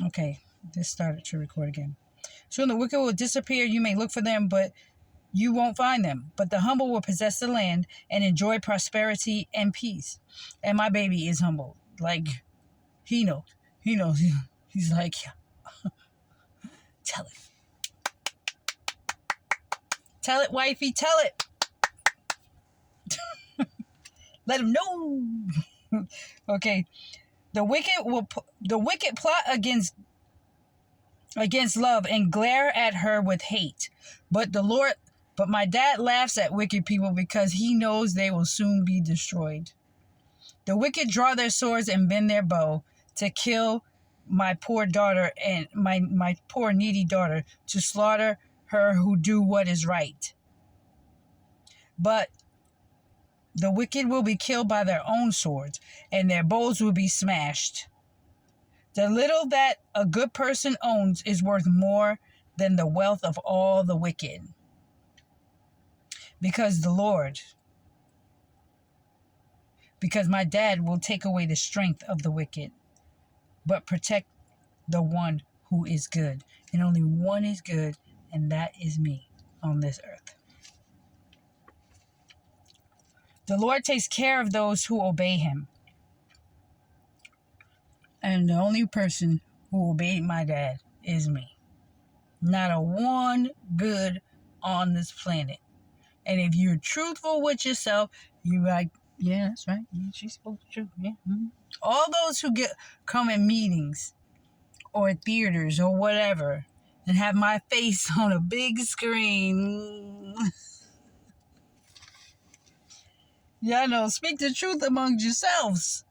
Okay, this started to record again. Soon the wicked will disappear. You may look for them, but you won't find them. But the humble will possess the land and enjoy prosperity and peace. And my baby is humble. Like, he knows. He knows. He's like, yeah, tell it. Tell it, wifey, tell it. Let him know. Okay. The wicked plot against love and glare at her with hate. But my dad laughs at wicked people because he knows they will soon be destroyed. The wicked draw their swords and bend their bow to kill my poor daughter and my poor needy daughter, to slaughter her who do what is right. But the wicked will be killed by their own swords, and their bows will be smashed. The little that a good person owns is worth more than the wealth of all the wicked. Because my dad will take away the strength of the wicked, but protect the one who is good. And only one is good, and that is me on this earth. The Lord takes care of those who obey him. And the only person who obeyed my dad is me. Not a one good on this planet. And if you're truthful with yourself, you're like, yeah, that's right. Yeah, she spoke the truth. Yeah. Mm-hmm. All those who come in meetings or theaters or whatever and have my face on a big screen. Yeah, no, speak the truth among yourselves.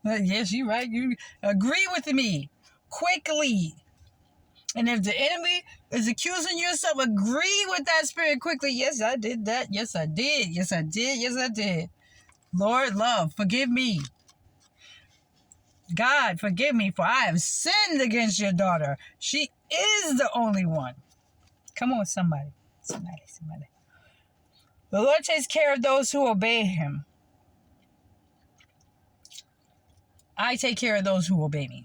Yes, you're right. You agree with me quickly. And if the enemy is accusing you of something, agree with that spirit quickly. Yes, I did that. Yes, I did. Yes, I did. Yes, I did. Lord, love, forgive me. God, forgive me, for I have sinned against your daughter. She is the only one. Come on, somebody. Somebody. The Lord takes care of those who obey him. I take care of those who obey me.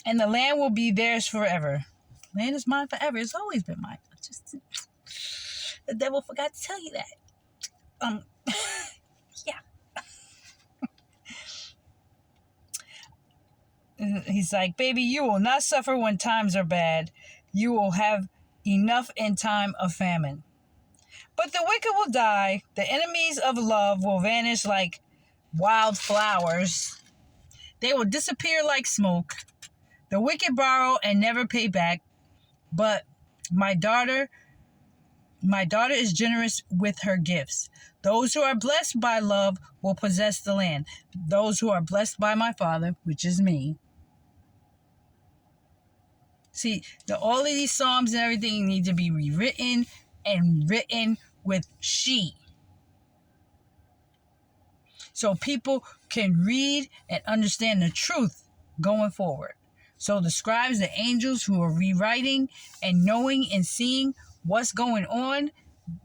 And the land will be theirs forever. Land is mine forever. It's always been mine. The devil forgot to tell you that. Yeah. He's like, baby, you will not suffer when times are bad. You will have enough in time of famine. But the wicked will die. The enemies of love will vanish like wild flowers. They will disappear like smoke. The wicked borrow and never pay back. But my daughter is generous with her gifts. Those who are blessed by love will possess the land. Those who are blessed by my Father, which is me. See, all of these Psalms and everything need to be rewritten and written with she. So people can read and understand the truth going forward. So the scribes, the angels who are rewriting and knowing and seeing what's going on,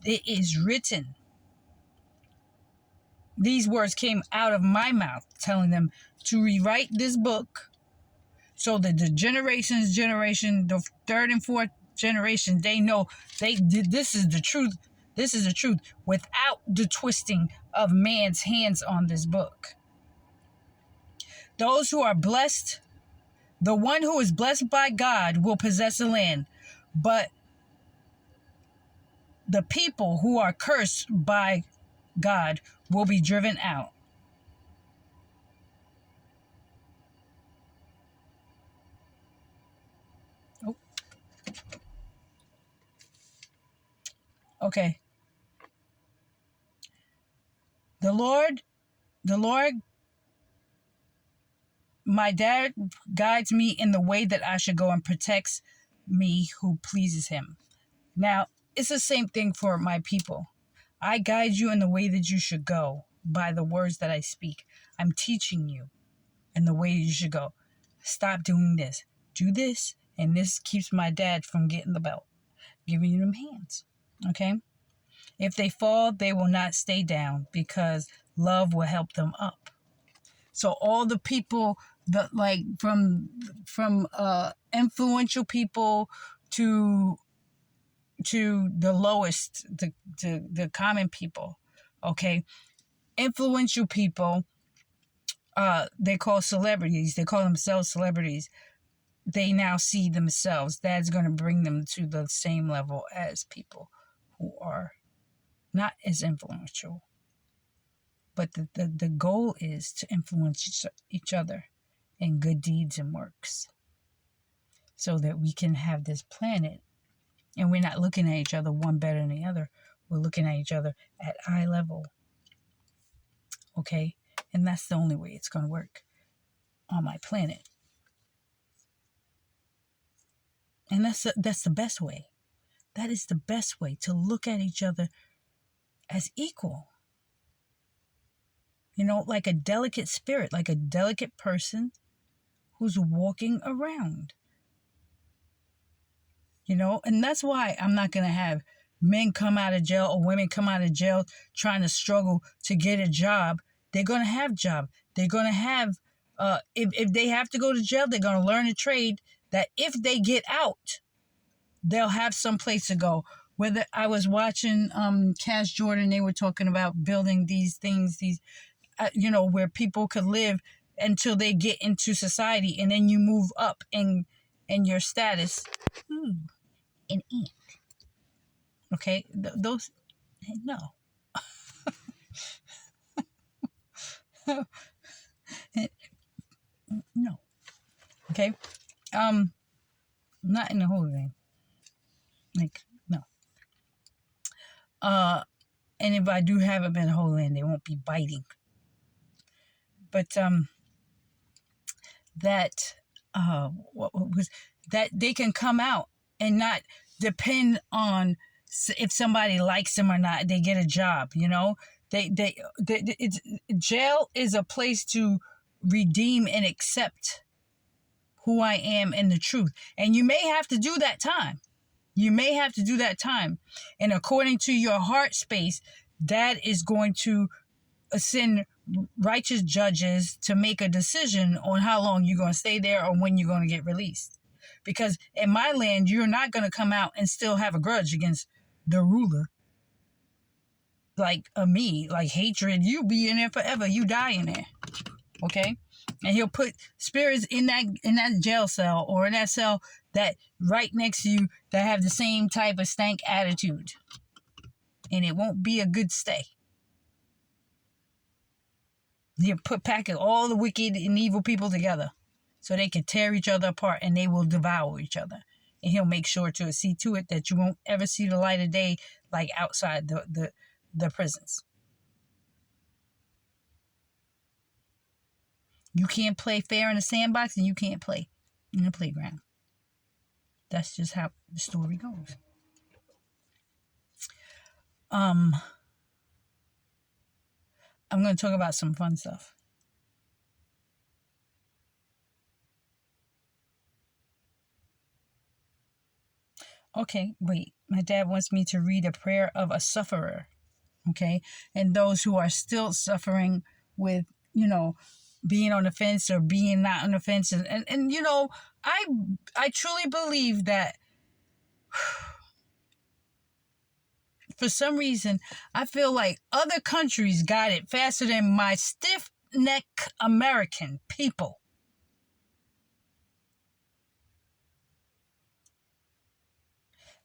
it is written. These words came out of my mouth, telling them to rewrite this book so that the generation, the third and fourth generation, they know this is the truth. This is the truth without the twisting of man's hands on this book. Those who are blessed, the one who is blessed by God will possess the land, but the people who are cursed by God will be driven out. Oh. Okay. The Lord, my dad guides me in the way that I should go and protects me who pleases him. Now, it's the same thing for my people. I guide you in the way that you should go by the words that I speak. I'm teaching you in the way you should go. Stop doing this. Do this. And this keeps my dad from getting the belt. Giving you them hands. Okay? If they fall, they will not stay down because love will help them up. So all the people from influential people to the lowest, the common people. Okay, influential people, they call celebrities. They call themselves celebrities. They now see themselves. That's going to bring them to the same level as people who are not as influential. But the goal is to influence each other in good deeds and works, so that we can have this planet, and we're not looking at each other one better than the other. We're looking at each other at eye level. Okay? And that's the only way it's going to work on my planet. And that's the best way. That is the best way, to look at each other as equal. You know, like a delicate spirit, like a delicate person who's walking around. You know, and that's why I'm not going to have men come out of jail or women come out of jail trying to struggle to get a job. They're going to have job. They're going to have, if they have to go to jail, they're going to learn a trade that if they get out, they'll have some place to go. Whether I was watching Cash Jordan, they were talking about building these things, where people could live until they get into society, and then you move up in your status. An ant. Okay, those, no. No. Okay, not in the Holy Land. Like, no. And if I do have them in the Holy Land, they won't be biting. But what was that? They can come out and not depend on if somebody likes them or not. They get a job. You know, jail is a place to redeem and accept who I am in the truth. And you may have to do that time. You may have to do that time. And according to your heart space, that is going to send righteous judges to make a decision on how long you're going to stay there or when you're going to get released. Because in my land, you're not going to come out and still have a grudge against the ruler. Like me, like hatred, you be in there forever. You die in there. Okay? And he'll put spirits in that jail cell or in that cell that right next to you that have the same type of stank attitude. And it won't be a good stay. He'll pack all the wicked and evil people together so they can tear each other apart, and they will devour each other. And he'll make sure to see to it that you won't ever see the light of day like outside the prisons. You can't play fair in a sandbox, and you can't play in a playground. That's just how the story goes. I'm going to talk about some fun stuff. Okay, wait. My dad wants me to read a prayer of a sufferer. Okay, and those who are still suffering with, being on the fence or being not on the fence. And I truly believe that for some reason, I feel like other countries got it faster than my stiff-neck American people.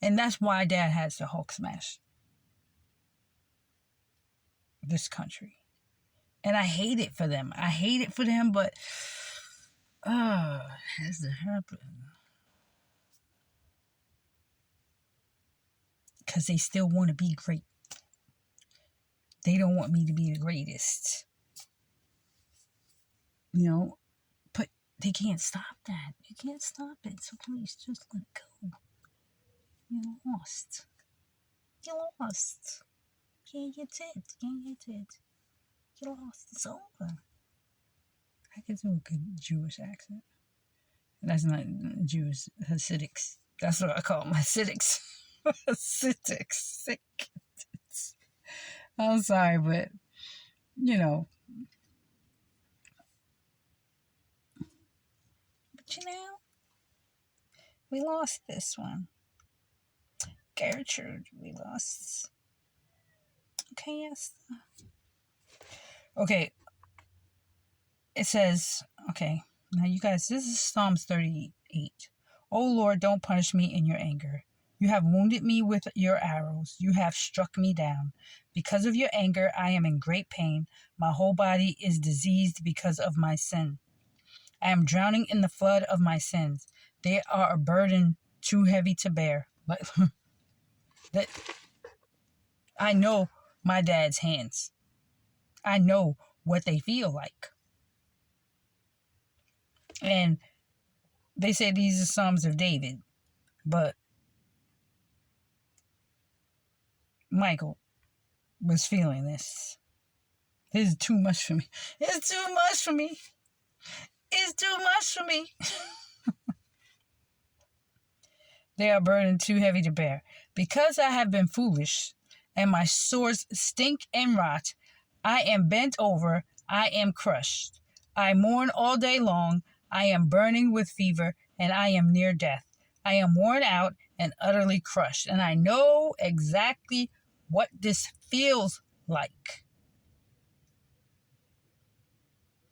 And that's why Dad has to Hulk smash this country. And I hate it for them. But it has to happen. Because they still want to be great. They don't want me to be the greatest. But they can't stop that. You can't stop it. So please just let it go. You're lost. Can't get it. You're lost. It's over. I can do a good Jewish accent. That's not Jewish. Hasidics. That's what I call them. Hasidics. Hasidics. I'm sorry, but lost you now. We lost this one. Gertrude, we lost. Okay, yes. Okay. It says, okay, now you guys, this is Psalms 38. Oh Lord, don't punish me in your anger. You have wounded me with your arrows. You have struck me down. Because of your anger, I am in great pain. My whole body is diseased because of my sin. I am drowning in the flood of my sins. They are a burden too heavy to bear. That I know my dad's hands. I know what they feel like. And they say these are Psalms of David, but Michael was feeling this. This is too much for me. It's too much for me. It's too much for me. They are burden too heavy to bear. Because I have been foolish, and my sores stink and rot, I am bent over, I am crushed. I mourn all day long, I am burning with fever, and I am near death. I am worn out and utterly crushed, and I know exactly what this feels like.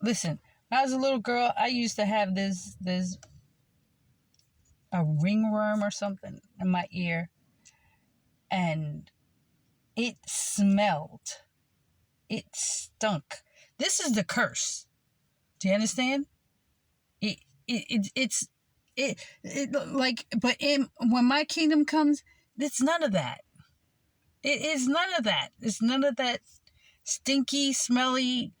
Listen, when I was a little girl, I used to have this a ringworm or something in my ear, and it smelled. It stunk. This is the curse. Do you understand? It's like, but when my kingdom comes, it's none of that. It is none of that. It's none of that stinky, smelly,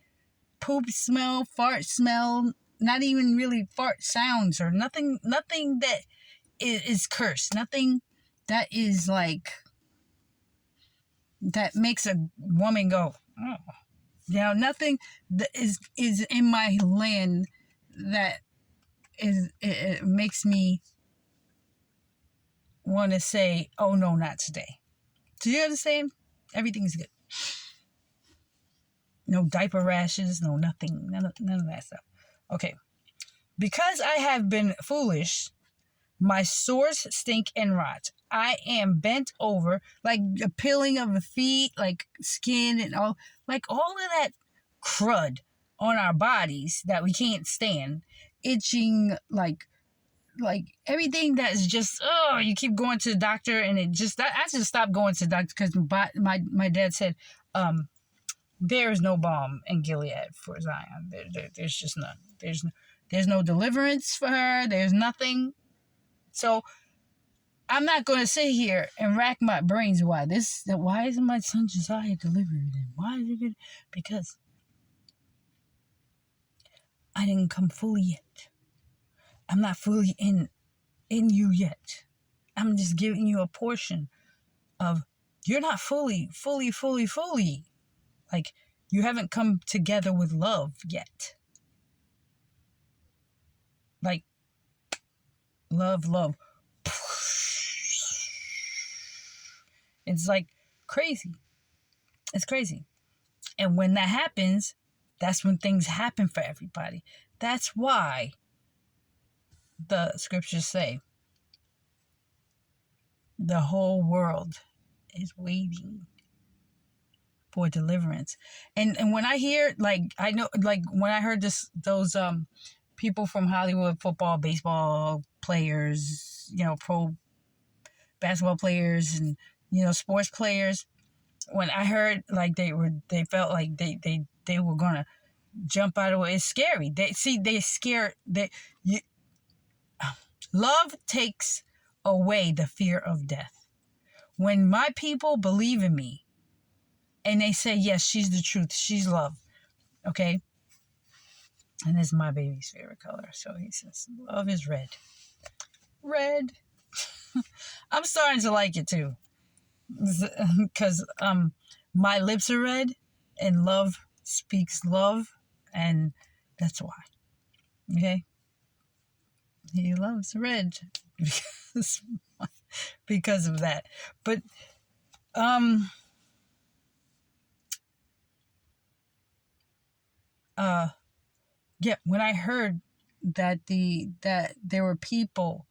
poop smell, fart smell. Not even really fart sounds or nothing. Nothing that is cursed. Nothing that is like that makes a woman go, oh. You know, nothing that is in my land that it makes me want to say, oh no, not today. Do you understand? Everything's good. No diaper rashes, no nothing, none of that stuff. Okay. Because I have been foolish, my sores stink and rot. I am bent over, like a peeling of the feet, like skin and all of that crud on our bodies that we can't stand, itching, like everything that's just, oh, you keep going to the doctor and it just, I just stopped going to the doctor because my dad said, there is no balm in Gilead for Zion. There's just none. There's no deliverance for her. There's nothing. So I'm not going to sit here and rack my brains why isn't my son Josiah delivered? And why is it? Because I didn't come fully yet. I'm not fully in you yet. I'm just giving you a portion of, you're not fully. Like, you haven't come together with love yet. Like, love. It's like crazy. It's crazy. And when that happens, that's when things happen for everybody. That's why the scriptures say the whole world is waiting for deliverance. And when I hear, like, I know, like, when I heard those people from Hollywood, football, baseball players, pro basketball players, and sports players, when I heard like they felt like they were gonna jump out of the way, it's scary. They're scared. Love takes away the fear of death. When my people believe in me and they say, yes, she's the truth, she's love, okay? And it's my baby's favorite color. So he says, love is red. Red. I'm starting to like it too. Because my lips are red and love speaks love, and that's why. Okay? He loves red because of that. But yeah, when I heard that there were people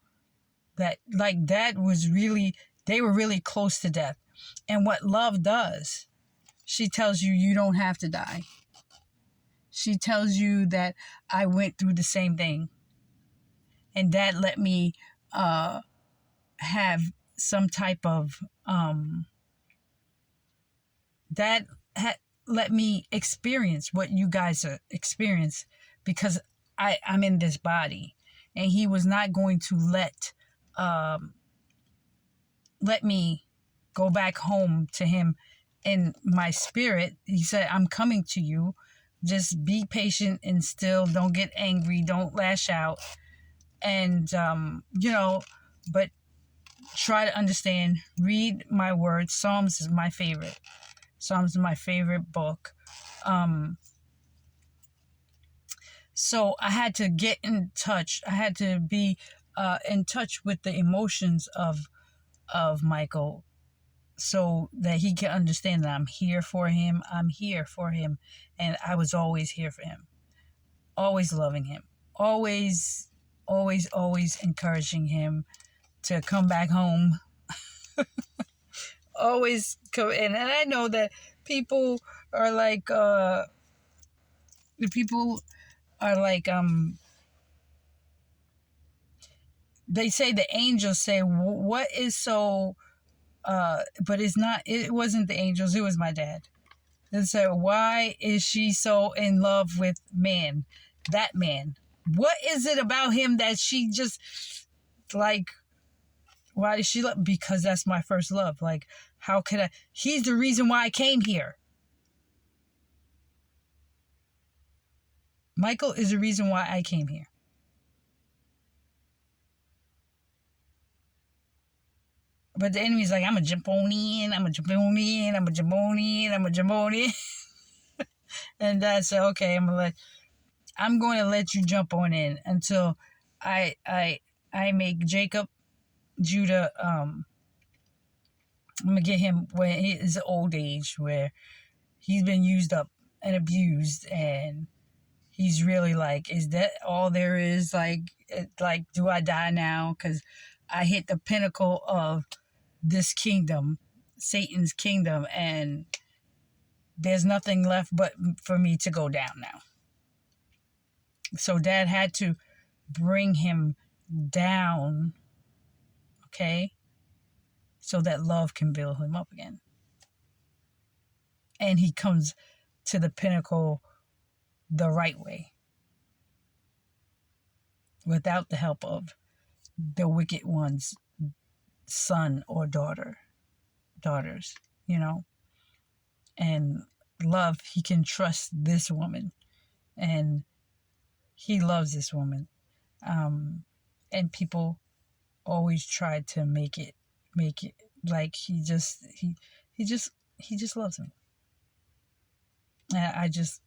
that, like, Dad was really, they were really close to death. And what love does, she tells you you don't have to die. She tells you that I went through the same thing. And Dad let me have some type of, let me experience what you guys experience, because I'm in this body. And he was not going to let me go back home to him in my spirit. He said, I'm coming to you. Just be patient and still. Don't get angry. Don't lash out. And, but try to understand. Read my words. Psalms is my favorite. Psalms is my favorite book. So I had to get in touch. I had to be in touch with the emotions of Michael, so that he can understand that I'm here for him. I'm here for him. And I was always here for him. Always loving him. Always encouraging him to come back home. Always come. And I know that people are like, they say, the angels say, what is so, but it wasn't the angels, it was my dad. And so, why is she so in love with that man? What is it about him that she just, like, why does she love? Because that's my first love. Like, how could he's the reason why I came here. Michael is the reason why I came here. But the enemy's like, I'm a jump on in. And Dad said, okay, I'm going to let you jump on in until I make Judah, I'm going to get him when his old age, where he's been used up and abused, and he's really like, is that all there is? Like, do I die now? Because I hit the pinnacle of this kingdom, Satan's kingdom, and there's nothing left but for me to go down now. So Dad had to bring him down, okay, so that love can build him up again. And he comes to the pinnacle the right way, without the help of the wicked one's son or daughters, and love. He can trust this woman, and he loves this woman. And people always try to make it like he just loves me. I just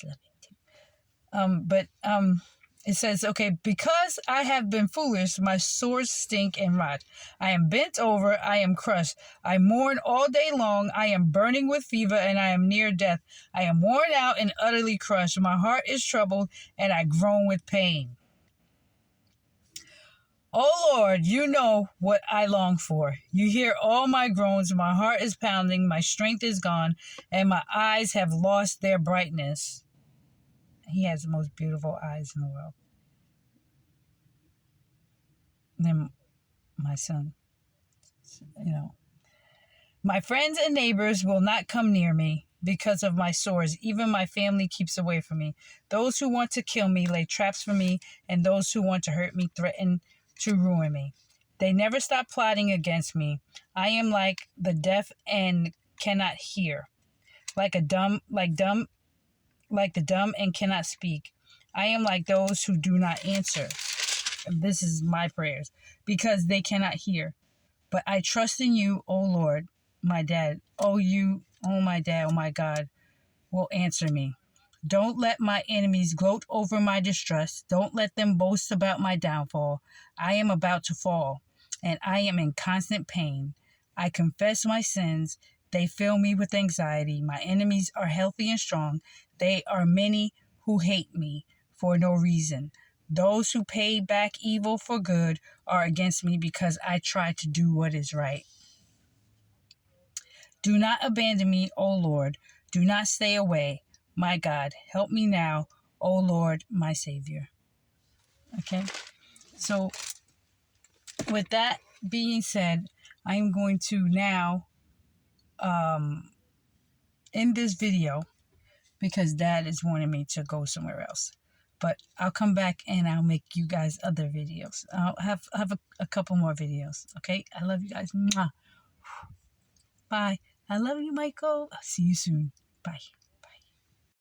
love him too. But it says, okay, because I have been foolish, my sores stink and rot. I am bent over, I am crushed. I mourn all day long. I am burning with fever, and I am near death. I am worn out and utterly crushed. My heart is troubled, and I groan with pain. Oh Lord, you know what I long for. You hear all my groans. My heart is pounding, my strength is gone, and my eyes have lost their brightness. He has the most beautiful eyes in the world. And then my son, My friends and neighbors will not come near me because of my sores. Even my family keeps away from me. Those who want to kill me lay traps for me, and those who want to hurt me threaten to ruin me. They never stop plotting against me. I am like the deaf and cannot hear, like the dumb and cannot speak. I am like those who do not answer. This is my prayers, because they cannot hear. But I trust in you, O Lord, my dad. My dad, oh my God, will answer me. Don't let my enemies gloat over my distress. Don't let them boast about my downfall. I am about to fall, and I am in constant pain. I confess my sins. They fill me with anxiety. My enemies are healthy and strong. They are many who hate me, for no reason. Those who pay back evil for good are against me because I try to do what is right. Do not abandon me, O Lord. Do not stay away. My God, help me now, O Lord, my Savior. Okay, so with that being said, I am going to now end this video because Dad is wanting me to go somewhere else. But I'll come back and I'll make you guys other videos. I'll have a couple more videos. Okay, I love you guys. Mwah. Bye. I love you, Michael. I'll see you soon. Bye.